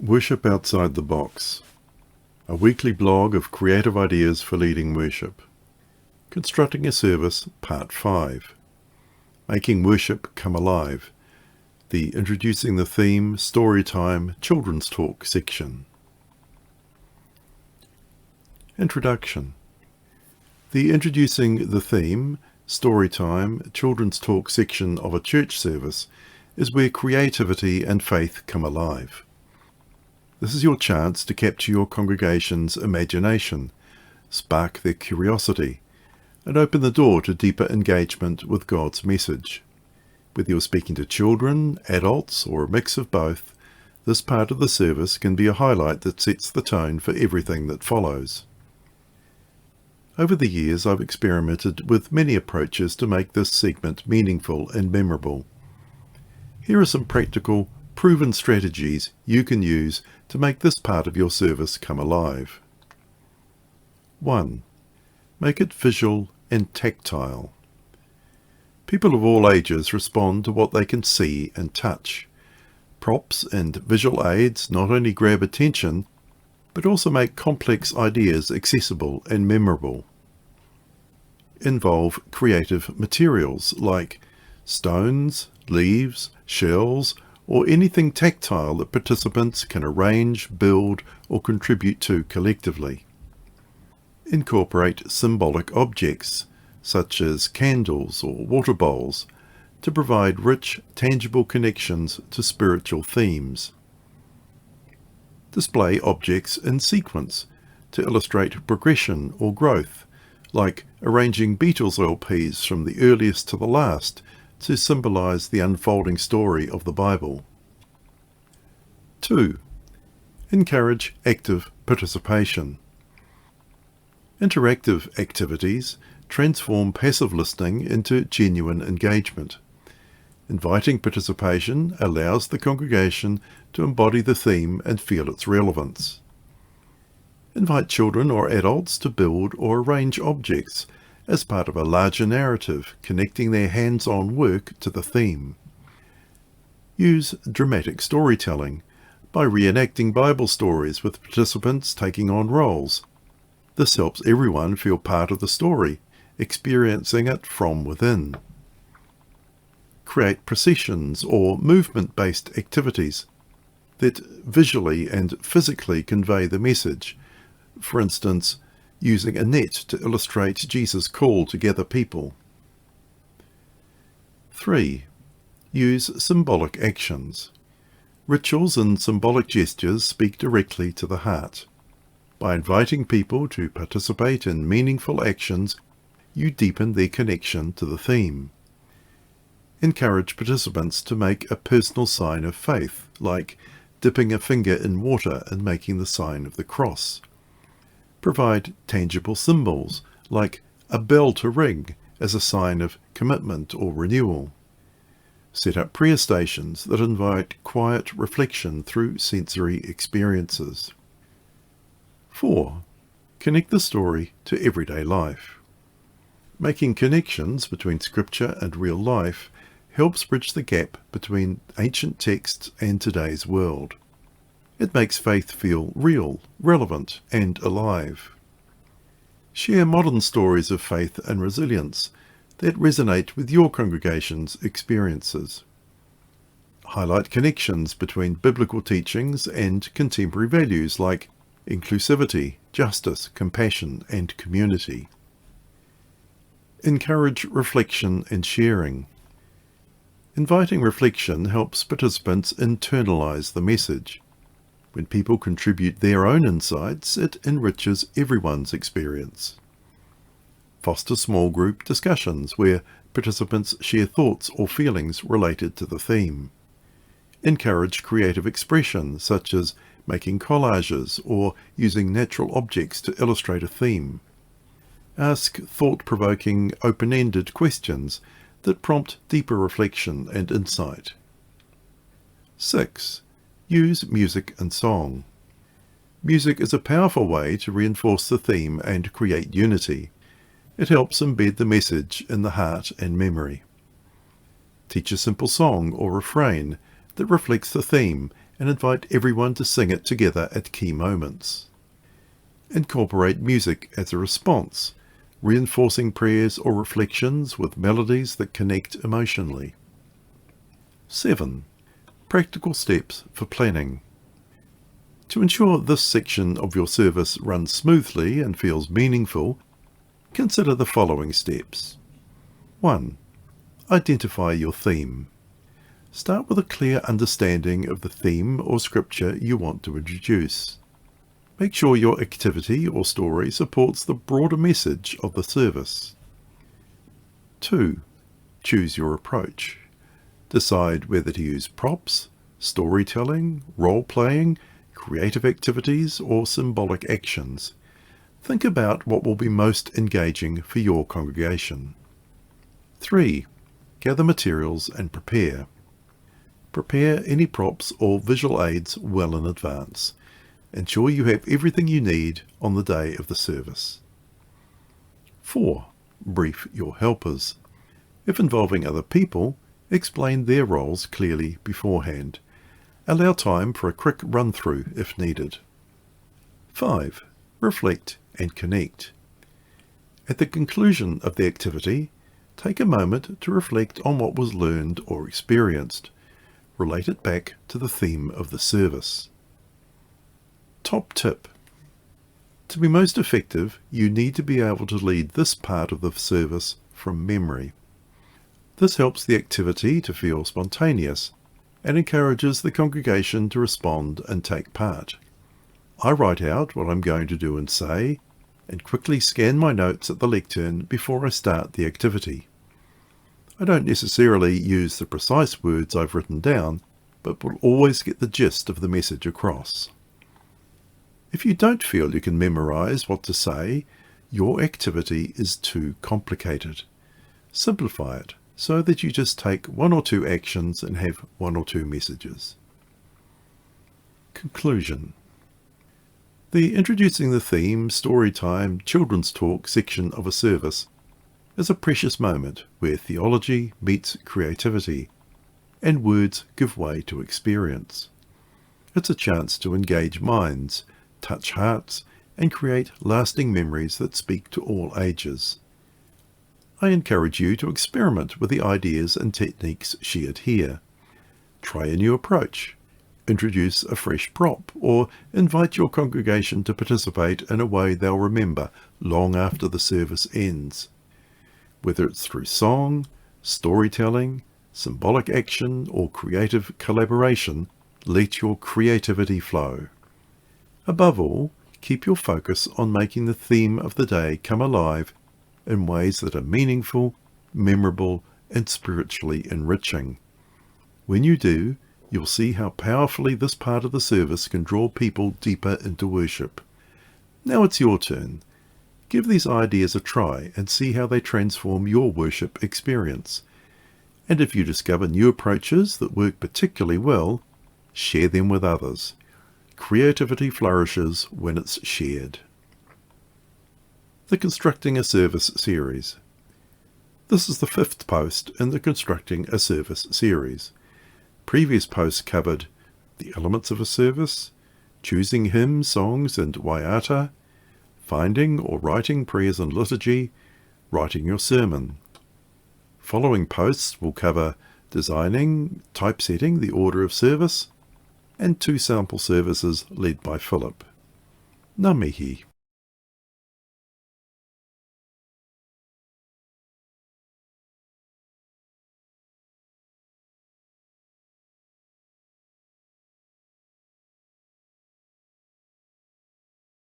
Worship Outside the Box, a weekly blog of creative ideas for leading worship. Constructing a Service, Part 5. Making Worship Come Alive, the Introducing the Theme, Storytime, Children's Talk section. Introduction. The Introducing the Theme, Storytime, Children's Talk section of a church service is where creativity and faith come alive. This is your chance to capture your congregation's imagination, spark their curiosity, and open the door to deeper engagement with God's message. Whether you're speaking to children, adults, or a mix of both, this part of the service can be a highlight that sets the tone for everything that follows. Over the years, I've experimented with many approaches to make this segment meaningful and memorable. Here are some practical, proven strategies you can use to make this part of your service come alive. 1. Make it visual and tactile. People of all ages respond to what they can see and touch. Props and visual aids not only grab attention, but also make complex ideas accessible and memorable. Involve creative materials like stones, leaves, shells, or anything tactile that participants can arrange, build, or contribute to collectively. Incorporate symbolic objects, such as candles or water bowls, to provide rich, tangible connections to spiritual themes. Display objects in sequence to illustrate progression or growth, like arranging Beatles LPs from the earliest to the last to symbolize the unfolding story of the Bible. 2. Encourage active participation. Interactive activities transform passive listening into genuine engagement. Inviting participation allows the congregation to embody the theme and feel its relevance. Invite children or adults to build or arrange objects as part of a larger narrative, connecting their hands-on work to the theme. Use dramatic storytelling by reenacting Bible stories with participants taking on roles. This helps everyone feel part of the story, experiencing it from within. Create processions or movement-based activities that visually and physically convey the message. For instance, using a net to illustrate Jesus' call to gather people. 3. Use symbolic actions. Rituals and symbolic gestures speak directly to the heart. By inviting people to participate in meaningful actions, you deepen their connection to the theme. Encourage participants to make a personal sign of faith, like dipping a finger in water and making the sign of the cross. Provide tangible symbols, like a bell to ring, as a sign of commitment or renewal. Set up prayer stations that invite quiet reflection through sensory experiences. 4. Connect the story to everyday life. Making connections between Scripture and real life helps bridge the gap between ancient texts and today's world. It makes faith feel real, relevant, and alive. Share modern stories of faith and resilience that resonate with your congregation's experiences. Highlight connections between biblical teachings and contemporary values like inclusivity, justice, compassion, and community. Encourage reflection and sharing. Inviting reflection helps participants internalize the message. When people contribute their own insights, it enriches everyone's experience. Foster small group discussions where participants share thoughts or feelings related to the theme. Encourage creative expression, such as making collages or using natural objects to illustrate a theme. Ask thought-provoking, open-ended questions that prompt deeper reflection and insight. 6. Use music and song. Music is a powerful way to reinforce the theme and create unity. It helps embed the message in the heart and memory. Teach a simple song or refrain that reflects the theme and invite everyone to sing it together at key moments. Incorporate music as a response, reinforcing prayers or reflections with melodies that connect emotionally. 7. Practical steps for planning. To ensure this section of your service runs smoothly and feels meaningful, consider the following steps. 1. Identify your theme. Start with a clear understanding of the theme or scripture you want to introduce. Make sure your activity or story supports the broader message of the service. 2. Choose your approach. Decide whether to use props, storytelling, role-playing, creative activities, or symbolic actions. Think about what will be most engaging for your congregation. 3. Gather materials and prepare. Prepare any props or visual aids well in advance. Ensure you have everything you need on the day of the service. 4. Brief your helpers. If involving other people, explain their roles clearly beforehand. Allow time for a quick run-through if needed. 5. Reflect and connect. At the conclusion of the activity, take a moment to reflect on what was learned or experienced. Relate it back to the theme of the service. Top tip. To be most effective, you need to be able to lead this part of the service from memory. This helps the activity to feel spontaneous and encourages the congregation to respond and take part. I write out what I'm going to do and say, and quickly scan my notes at the lectern before I start the activity. I don't necessarily use the precise words I've written down, but will always get the gist of the message across. If you don't feel you can memorize what to say, your activity is too complicated. Simplify it so that you just take 1 or 2 actions and have 1 or 2 messages. Conclusion. The Introducing the Theme, Storytime, Children's Talk section of a service is a precious moment where theology meets creativity and words give way to experience. It's a chance to engage minds, touch hearts, and create lasting memories that speak to all ages. I encourage you to experiment with the ideas and techniques shared here. Try a new approach, introduce a fresh prop, or invite your congregation to participate in a way they'll remember long after the service ends. Whether it's through song, storytelling, symbolic action, or creative collaboration, let your creativity flow. Above all, keep your focus on making the theme of the day come alive in ways that are meaningful, memorable, and spiritually enriching. When you do, you'll see how powerfully this part of the service can draw people deeper into worship. Now it's your turn. Give these ideas a try and see how they transform your worship experience. And if you discover new approaches that work particularly well, share them with others. Creativity flourishes when it's shared. The Constructing a Service series. This is the 5th post in the Constructing a Service series. Previous posts covered the elements of a service, choosing hymns, songs, and waiata, finding or writing prayers and liturgy, writing your sermon. Following posts will cover designing, typesetting the order of service, and 2 sample services led by Philip. Ngā mihi.